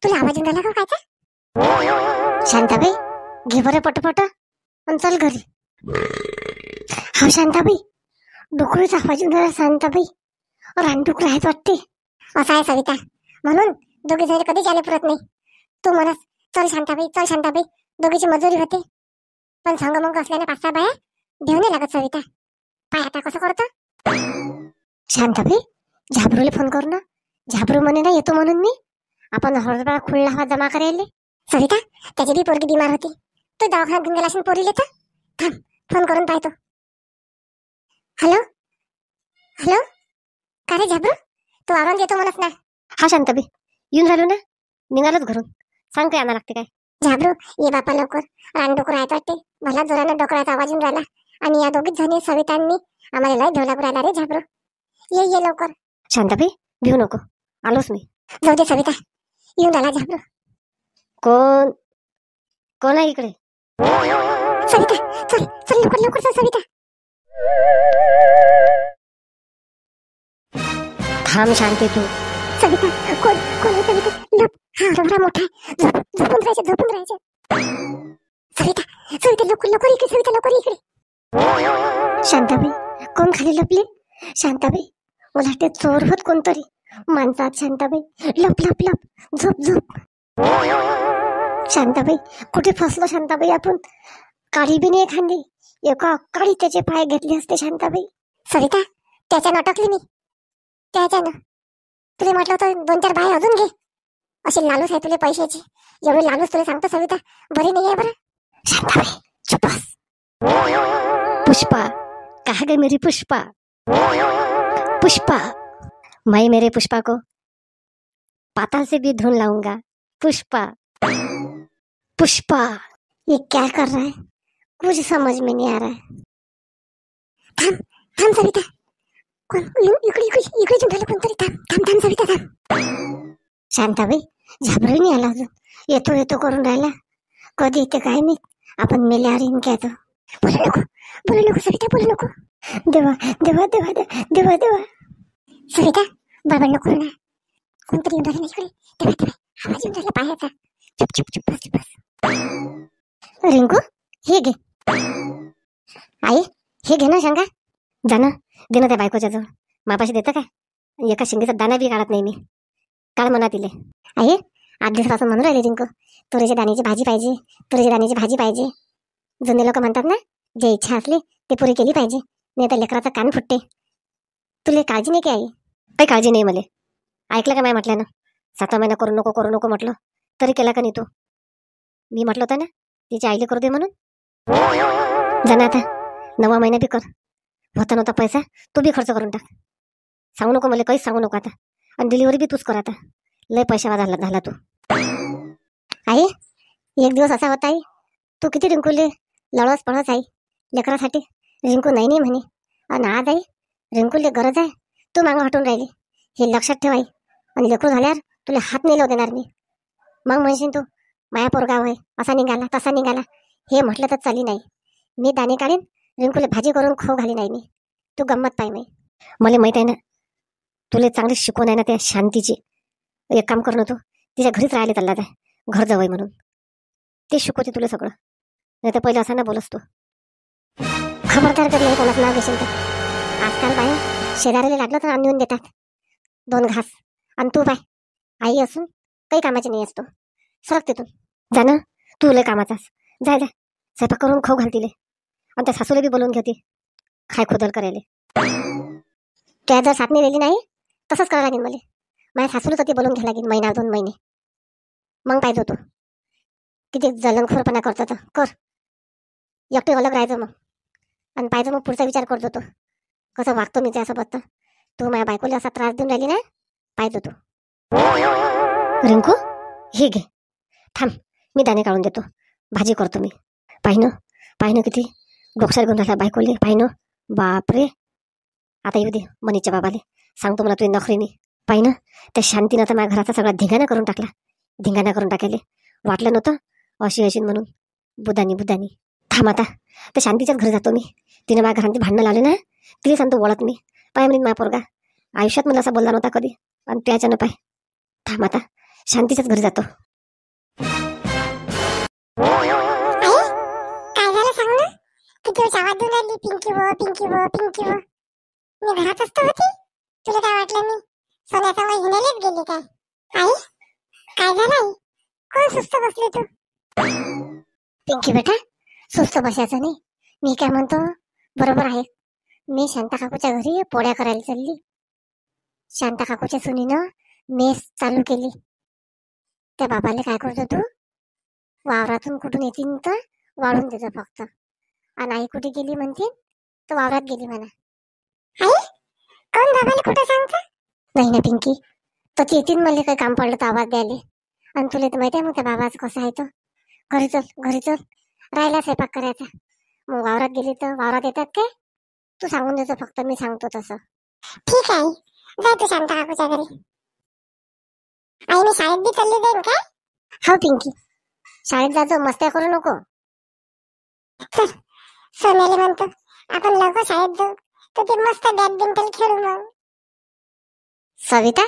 तुला आवाज येऊन राहिला का कायचा? शांताबाई घे बरं पटपट आणि चल घरी. हा शांताबाई डुकरूचा आवाज येऊन राहिला. शांताबाई रानडुकर आहेत वाटते. असं आहे सविता, म्हणून दोघे जण कधीच आले पुरत नाही. तू म्हणस चल शांताबाई चल शांताबाई, दोघीची मजुरी होते. पण संग मग असल्याने 5-6 बाया देऊ नाही लागत सविता. पाय आता कसं करतो शांताबाई. झाबरूला फोन करू ना. झाबरू म्हणे ना येतो म्हणून मी. आपण हळदबा खुल्ला हवा जमा करायले. सविता त्याची बी पोरगी बिमार होती. तू दवाखान्यात घेऊन गेला असेल पोरीले तर. थांब फोन करून पाहतो. हॅलो हॅलो, का रे झाबरू, तू आराम येतो म्हणत ना. हा शांताबाई येऊन राहिलो ना, निघालोच घरून. सांग काय आणा लागते काय. झाबरू ये बापा लवकर, रानडुकर आहेत वाटते. भला जोरानं डोकळ्याचा आवाज येऊन राहिला. आणि या दोघीच जणी सवितांनी आम्हाला लय ढोला राहिला रे झाबरू. ये ये लवकर. शांताबाई भिऊ नको, आलोच मी. जाऊ दे सविता, येऊन राहिला झाबरू. कोण कोण आहे इकडे? सविता चल चल लवकर लवकर चल सविता. थांब शांती तू. सविता कोण कोण आहे सविता? लप, हा रवरा मोठा आहे. झोपून राहायचे. सविता सविता लवकर लवकर इकडे, सविता लवकर इकडे. शांताबाई कोण खाली लपले? शांताबाई उलाटे चोर होत कोणतरी माणसात. शांताबाई लप लप लप, झोप झोप. शांताबाई कुठे फसलो शांताबाई आपण. काळी बी नाही एखादी, एका काळी त्याचे पाय घेतले असते शांताबाई. सविता त्याच्यानं अटकली मी. त्याच्यानं तुला म्हटलं होतं 2-4 बाय अजून घे. अशी लालूच आहे तुला पैशाची. एवढी लालूच तुला सांगतो सविता बरी नाही आहे बरं. शांताबाई चुप बस. पुष्पा कहा गई मेरी पुष्पा? पुष्पा मैं मेरे पुष्पा को पाताल से भी ढूंढ लाऊंगा. पुष्पा पुष्पा ये क्या कर रहा है, कुछ समझ में नहीं आ रहा है. थांब थांब सविता, कोण इकडे इकडे इकडे झालं कोणतरी. थांब थांब थांब सविता थांब. शांताबाई झाबरू नाही आला अजून. येतो येतो करून राहिला. कधी येते काय मी. आपण मेल्यावर येईन काय तो. बोलू नको सविता, बोलू नको. देवा देवा देवा देवा देवा. सविता बडबड नको ना. कोणतरी येऊन राहिलं इकडे. देवा देवा आवाज येऊन राहिला पायाचा. चुप चुप चुप बस बस. रिंकू हे घे. आई हे घे ना शंका. जाणं दे ना त्या बायकोच्या जवळ. मापाशी देतं काय? एका शिंगेचा दाना बी काढत नाही मी. काल म्हणा तिले. आई 8 दिवसापासून म्हणून राहिले रिंकू तुरीच्या दाण्याची भाजी पाहिजे, तुरीच्या दाण्याची भाजी पाहिजे. जुने लोक म्हणतात ना, जे इच्छा असली ते पुरी केली पाहिजे, नाही तर लेकराचा कान फुटते. तुला काळजी नाही की आई? काही काळजी नाही मले. ऐकलं का माय म्हटलं ना, 7 महिना करू नको म्हटलं तरी केला का नाही तू? मी म्हटलं होतं ना तिच्या आईले करू दे म्हणून. जाणं आता 9वा महिना बी कर. होता नव्हता पैसा तू बी खर्च करून टाक. सांगू नको मला, काहीच सांगू नको आता. आणि डिलिव्हरी बी तूच कर आता. लय पैशावा झाला तू. आई एक दिवस असा होता आई, तू किती रिंकूले लढस पळस आई लेकरासाठी. रिंकू नाही म्हणे. आणि आज आई रिंकूले गरज आहे, तू मागं हटून राहिली. हे लक्षात ठेव आई. आणि लेकरू झाल्यावर तुला हात नाही लावू देणार मी. मग म्हणशील तू माया पोरगाव आहे, असा निघाला तसा निघाला. हे म्हटलं तर चाली नाही. मी दाणे काढीन, रिंकूला भाजी करून खाऊ घाली नाही मी. तू गंमत पाय नाही. मला माहित आहे ना तुला चांगली शिकवण आहे ना त्या शांतीची. एक काम कर ना, तू तिच्या घरीच राहायला चालला जाय. घर जवळ म्हणून ते शिकवते तुला सगळं. नाही तर पहिलं असा ना बोलस तू. खबरदार कर नाही कोणाचं नाव घेशील तर. आजकाल बाया शेजारीला लागलं तर आणून देतात 2 घास. आणि तू बाय आई असून काही कामाची नाही असतो. सरक तिथून. जाणं तू लय कामाचास. जाय जाय स्वयंपाक करून खाऊ घाल तिले. आणि त्या सासूला बी बोलवून घेते खाय खोदल करायला. त्या जर साथ नाही दिली नाही तसंच करावं लागेल मला. माझ्या सासूलाच ते बोलून घ्यावं लागेल 1-2 महिने. मग पाहिजे तू किती जलनखोरपणा करतो तर कर. एकटे अलग राहायचं मग. आणि पाहिजे मग पुढचा विचार करतो तो कसं वागतो मी त्यासोबत. तर तू माझ्या बायकोला असा त्रास देऊन राहिली ना, पाहिजे तू. रिंकू हे घे. थांब मी दाणे काढून देतो, भाजी करतो मी. पाहिनं किती डोक्यावर घेऊन राहिला बायकोले. पाहिनं बापरे. आता येऊ दे मनीच्या बाबाले, सांगतो मला तुझी नखरी मी. पाहिनं त्या शांतीनं तर माझ्या घराचा सगळा धिंगाणा करून टाकले. वाटलं नव्हतं अशी म्हणून. बुधानी थांब आता त्या शांतीच्याच घरी जातो मी. तिने माझ्या घरांची भांडणं लावले ना, तिला सांगतो वळत मी. पाय म्हणून माझा पोरगा आयुष्यात मला असा बोलला नव्हता कधी. आणि त्याच्यानं पाय थांब आता शांतीच्याच घरी जातो. काय झालं सांग ना. किती वेळ आवाज देऊन राहिली, पिंकी वो पिंकी वो पिंकी वो. मी घरातच तर होती. तुला काय वाटलं मी सोन्याचा वय हिंडायलाच गेली काय? आई काय झालं आई? कोण सुस्त बसली तू? पिंकी बेटा, सुस्त बसायचं नाही. मी काय म्हणतो बरोबर आहे. मी शांता काकूच्या घरी पोळ्या करायला चालली. शांता काकूच्या सुनीनं मेस चालू केली. त्या बाबाला काय करतो तू, वावरातून कुठून येतील तर वाढून देतो फक्त. आणि आई कुठे गेली म्हणते तर वावरात गेली म्हणा. आई कोण बाबाला कुठं सांगता? नाही ना पिंकी, तर ते येतील मला काही काम पडलं तर आवाज द्यायला. आणि तुला तर माहिती आहे मग त्या बाबाचं कसं आहे. तो घरी चल राहिला स्वयंपाक करायचा. मग वावरात गेली तर वावरात येतात काय? तू सांगून देतो फक्त, मी सांगतो तसं. ठीक आहे, जाय तू शांता काकूच्या घरी. आई मी शाळेत बी चालली जाईन काय? हो पिंकी, शाळेत जायचं, मस्त्या करू नको. चल सोन्याला म्हणतो आपण लवकर शाळेत जाऊ, तर ते मस्त बॅडमिंटन खेळू. मग सविता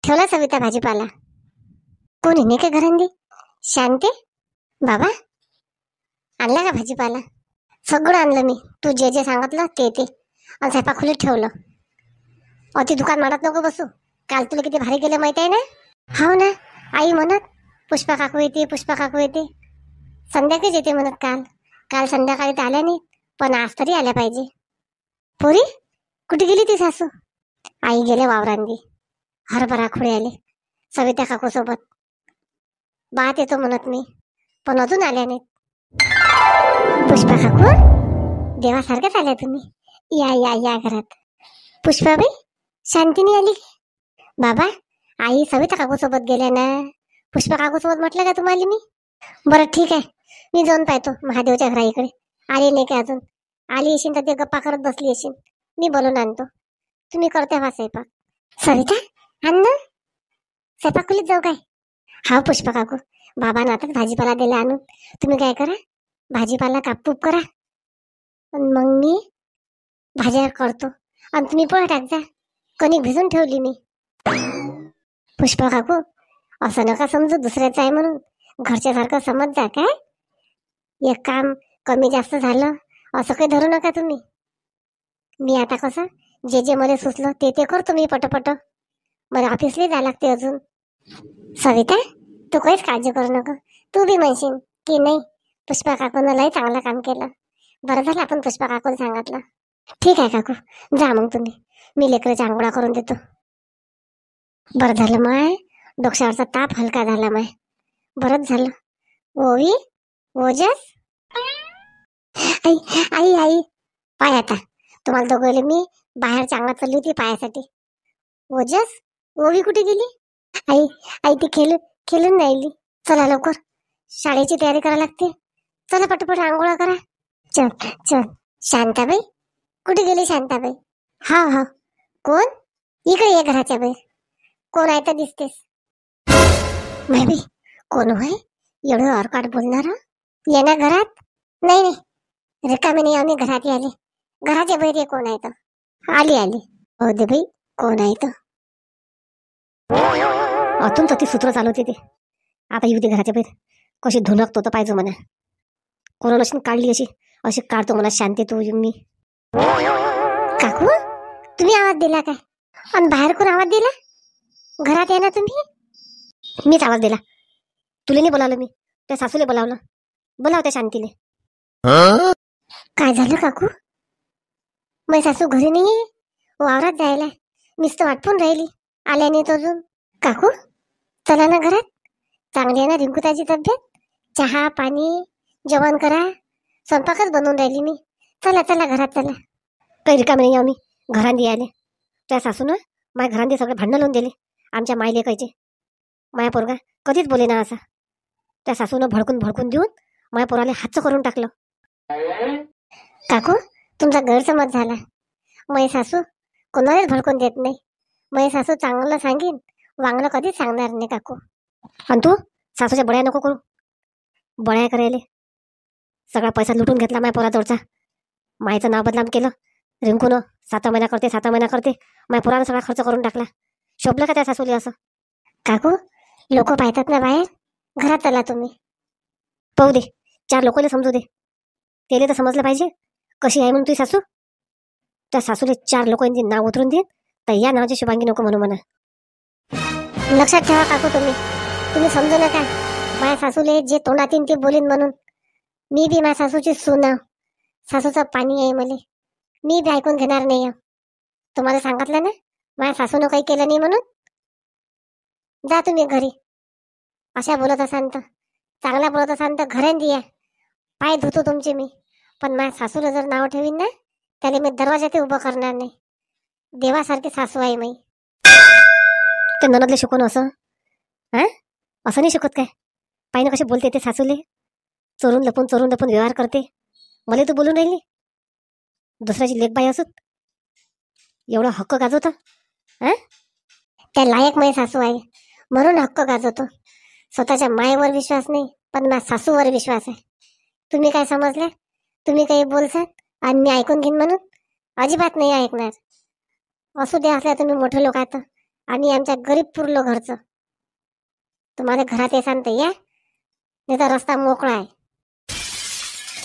ठेवला सविता भाजीपाला. कोणी नाही का घरांदी? शांती बाबा आणला का भाजीपाला? सगळं आणलं मी. तू जे जे सांगितलं ते आणि स्वयंपाक खोलीत ठेवलं. अति दुकान मारत नको बसू. काल तुला किती भारी गेलं माहिती आहे ना? हो ना, आई म्हणत पुष्पा काकू येते संध्याकाळीच येते म्हणत. काल संध्याकाळी तर आल्या नाही, पण आज तरी आल्या पाहिजे. पोरी कुठे गेली ती सासू? आई गेले वावरांदी, हरभरा खुळे आले सविता काकू सोबत. बात येतो म्हणत मी, पण अजून आल्या नाहीत. पुष्पा काकू देवासारख्याच आल्या तुम्ही. या घरात. पुष्पाबाई शांतीने आली की? बाबा आई सविता काकू सोबत गेल्या ना. पुष्पा काकू सोबत म्हटलं का तुम्हाला मी? बरं ठीक आहे, मी जाऊन पाहतो महादेवच्या घरा इकडे. आली नाही का अजून? आली येशील तर ते गप्पा करत बसली येशील. मी बोलून आणतो. तुम्ही करते हा स्वयंपाक. सविता आण ना, स्वयंपाक खोलीत जाऊ काय? हा पुष्पा काकू, बाबांना आताच भाजीपाला दिला आणून. तुम्ही काय करा, भाजीपाला कापूप करा, मग मी भाज्या करतो. आणि तुम्ही पोळ्या टाक जा. कणिक भिजून ठेवली मी. पुष्पा काकू असं नका समजू दुसऱ्याचं आहे म्हणून. घरच्यासारखं समज जा. काय एक काम कमी जास्त झालं असं काही धरू नका तुम्ही. मी आता कसं जे जे मला सुचलं ते करतो मी पटपट. मला ऑफिसला जायला लागते अजून. सविता तू काहीच काळजी करू नका. तू बी म्हणशील की नाही पुष्पा काकूनं लय चांगलं काम केलं. बरं झालं आपण पुष्पा काकून सांगितलं. ठीक आहे काकू, जा मग तुम्ही. मी लेकराच्या आंघोळा करून देतो. बरं झालं माय, डोक्यावरचा ताप हलका झाला माय. बरंच झालं. ओवी ओजस आई आई आई पाय आता. तुम्हाला दोघं मी बाहेर चांगला चालली होती पायासाठी. ओजस ओवी कुठे गेली? आई ती खेळून राहिली. चला लवकर, शाळेची तयारी करावी लागते. चला पटपट आंघोळा करा. चल शांताबाई कुठे गेली? शांताबाई हा कोण? इकडे ये घराच्या बाहेर. कोण आहे तर दिसतेस? माहिती कोण होय एवढं ऑरकाट बोलणार? ये ना घरात. नाही रिकामी नाही, आम्ही घरात आले. घराच्या बाहेर ये. कोण आहे तर? आली हो दे बाई, कोण आहे तर? अतून तर ती सूत्र चालवते ते. आता येऊ दे घराच्या बाहेर. कशी धुनकतो तर पाहिजे म्हणा. कोणाला अशी काढली अशी काढतो म्हणा. शांती तू मी. काकू तुम्ही आवाज दिला काय? आणि बाहेर कोण आवाज दिला? घरात या ना तुम्ही. मीच आवाज दिला. तुला नाही बोलावलं मी, त्या सासूले बोलावलं. बोलाव त्या शांतीले. काय झालं काकू? माझी सासू घरी नाहीये, वावरात जायला. मीच तर वाटपून राहिली, आल्या नाही तो अजून. काकू चला ना घरात. चांगली आहे ना रिंकूताची तब्येत? चहा पाणी जेवण करा. स्वयंपाकच बनवून राहिली मी. चला घरात चला. काही रिकामी नाही आम्ही घरांदी आले. त्या सासूनं माझ्या घरांदी सगळे भांडणं लावून दिले आमच्या मायले कायचे. माया पोरगा कधीच बोले ना असा. त्या सासूनं भडकून देऊन माया पोराला हातचं करून टाकलं. काकू तुमचा गैरसमज झाला. माझी सासू कोणालाच भडकून देत नाही. माझी सासू चांगलं सांगेन, वांगलं कधीच सांगणार नाही काकू. आणि तू सासूच्या बळ्या नको करू. बळ्या करायले सगळा पैसा लुटून घेतला माया पोराजवळचा. मायचं नाव बदनाम केलं. रिंकूनं 7 महिना करते माया पोरानं सगळा खर्च करून टाकला. शोभलं का त्या सासूले असं? काकू लोक पाहतात ना बाहेर. घरात चला तुम्ही. पाहू दे, 4 लोकांना समजू दे. त्याला तर समजलं पाहिजे कशी आहे म्हणून तुझी सासू. त्या सासूला 4 लोकांचे नाव उतरून दे, तर या नावाची शुभांगी नको म्हणू म्हणा. लक्षात ठेवा काकू, तुम्ही समजू नका माझ्या सासूले जे तोंडात येईन ते बोलीन म्हणून. मी बी माझ्या सासूची सून आहे. सासूचं पाणी आहे मले. मी बी ऐकून घेणार नाही. तुम्हाला सांगितलं ना माझ्या सासूनं काही केलं नाही म्हणून. जा तुम्ही घरी. अशा बोलत असाल तर, चांगल्या बोलत असाल तर घरात या. पाय धुतो तुमचे मी. पण माझ्या सासूला जर नाव ठेवीन ना, त्याला मी दरवाजात उभं करणार नाही. देवासारखी सासू आहे मी. ते ननदले शिकवून असं असं नाही शिकत काय? पाहिजे कसे बोलते ते सासूले. चोरून लपून व्यवहार करते. मला तू बोलून राहिली दुसऱ्याची लेकबाई असत एवढा हक्क गाजवतं. त्या लायक माझी सासू आहे म्हणून हक्क गाजवतो. स्वतःच्या मायेवर विश्वास नाही, पण माझ्या सासूवर विश्वास आहे. तुम्ही काय समजले? तुम्ही काही बोलसाल आणि मी ऐकून घेईन म्हणून? अजिबात नाही ऐकणार. असू द्या असल्या तुम्ही मोठे लोक आता. आम्ही आमच्या गरीब पुरलो घरचं. तुम्हाला घरात येसान तर या, नाही तर रस्ता मोकळा आहे.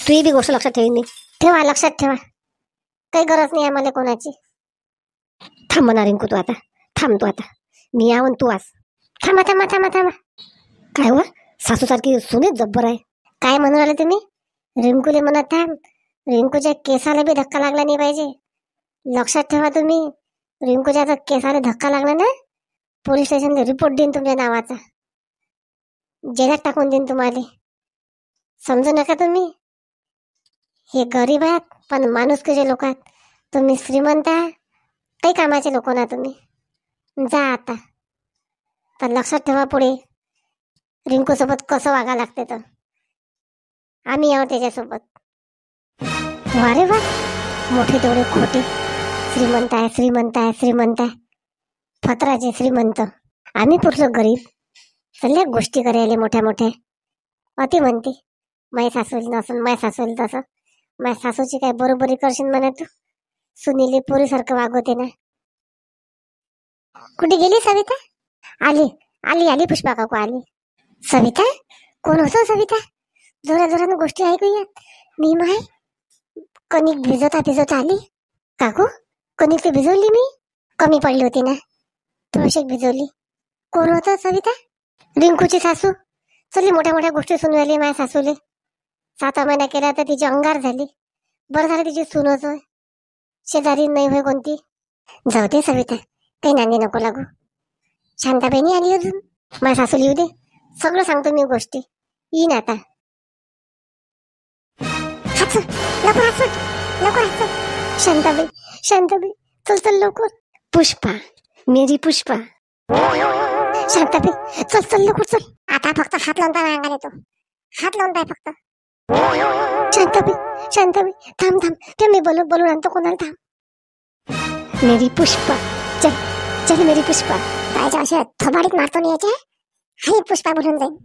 तुही बी गोष्ट लक्षात ठेवीन मी. ठेवा, लक्षात ठेवा. काही गरज नाही आम्हाला कोणाची. थांब म्हणा रिंकू, तू आता थांब. तू आता मी यावं तू आस. थांबा थांबा थांबा थांबा. काय हो, सासूसारखी सुनेच जब्बर आहे. काय म्हणून राहिले तुम्ही? रिंकूले म्हणत थांब. रिंकूच्या केसाला बी धक्का लागला नाही पाहिजे. लक्षात ठेवा तुम्ही. रिंकूच्या जर केसाला धक्का लागला ना, पोलीस स्टेशनला रिपोर्ट देईन तुमच्या नावाचा. जेलात टाकून देईन तुम्हाला. समजू नका तुम्ही. हे गरीब आहात पण माणुसकीचे लोक आहात. तुम्ही श्रीमंत आहात, काही कामाचे लोक ना तुम्ही. जा आता. तर लक्षात ठेवा पुढे रिंकू सोबत कसं वागा लागते तर. आम्ही आहोत त्याच्यासोबत. वारे वा, मोठे तेवढे खोटे. श्रीमंत आहे श्रीमंत आहे श्रीमंत आहे, फतराचे श्रीमंत. आम्ही पुरलो गरीब. सगळ्या गोष्टी करायला मोठ्या मोठ्या. अति म्हणते माझ्या सासूला नसून माझ्या सासूला तसं. माझ्या सासूची काय बरोबरी करशील म्हणा तू? सुनीले पोरीसारखं वागवते ना. कुठे गेली सविता? आली आली आली पुष्पा काकू आली. सविता? कोण होतो सविता? जोराजोरानं गोष्टी ऐकूयात. मी माय कणिक भिजवता आली. काकू कणिक ती भिजवली मी. कमी पडली होती ना, थोडीशी भिजवली. कोण होतं सविता? रिंकूची सासू. चली मोठ्या मोठ्या गोष्टी सुनू आली माझ्या सासूले. 7 महिना केला तर तिची अंगार झाली. बरं झालं तिची सून होय. शेजारी नाही होय कोणती. जाऊ दे सविता, काही नांदी नको लागू. शांताबाईनी आली अजून. माझ्या सासूला येऊ दे, सगळं सांगतो मी गोष्टी. येईन आता. हात सोड, लवकर हात सोड, लवकर हात सोड. शांताबाई शांताबाई, चल चल लवकर. पुष्पा, मेरी पुष्पा. शांताबाई चल चल लवकर चल. आता फक्त हात लावून पाय अंगाला येतो. हात लावून पाय फक्त. शांताबाई शांताबाई थांब थांब. ते मी बोलून आणतो कोणाला. थांब. मेरी पुष्पा, चल चल मेरी पुष्पा. पाहिजे असे थोबाडीत मारतो नाही याच्या. हाय पुष्पा बोलून जाईल.